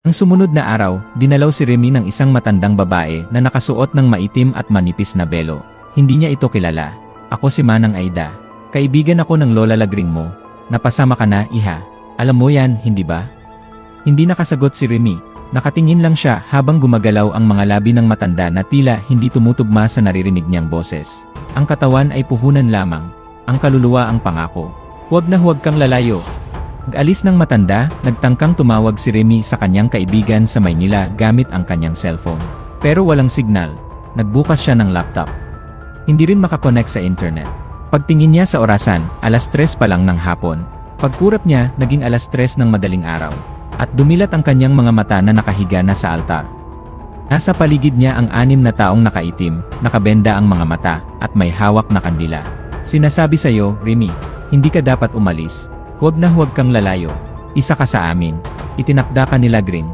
Ang sumunod na araw, dinalaw si Remy ng isang matandang babae na nakasuot ng maitim at manipis na belo. Hindi niya ito kilala. Ako si Manang Aida. Kaibigan ako ng Lola Lagring mo. Napasama ka na, iha. Alam mo yan, hindi ba? Hindi nakasagot si Remy. Nakatingin lang siya habang gumagalaw ang mga labi ng matanda na tila hindi tumutugma sa naririnig niyang boses. Ang katawan ay puhunan lamang. Ang kaluluwa ang pangako. Huwag na huwag kang lalayo. Pag-alis ng matanda, nagtangkang tumawag si Remy sa kanyang kaibigan sa Maynila gamit ang kanyang cellphone. Pero walang signal. Nagbukas siya ng laptop. Hindi rin makakonect sa internet. Pagtingin niya sa orasan, 3:00 pa lang ng hapon. Pagkurap niya, naging 3:00 ng madaling araw. At dumilat ang kanyang mga mata na nakahiga na sa altar. Nasa paligid niya ang 6 na taong nakaitim, nakabenda ang mga mata, at may hawak na kandila. Sinasabi sa'yo, Remy, hindi ka dapat umalis. Huwag na huwag kang lalayo. Isa ka sa amin. Itinakda ka nila Green.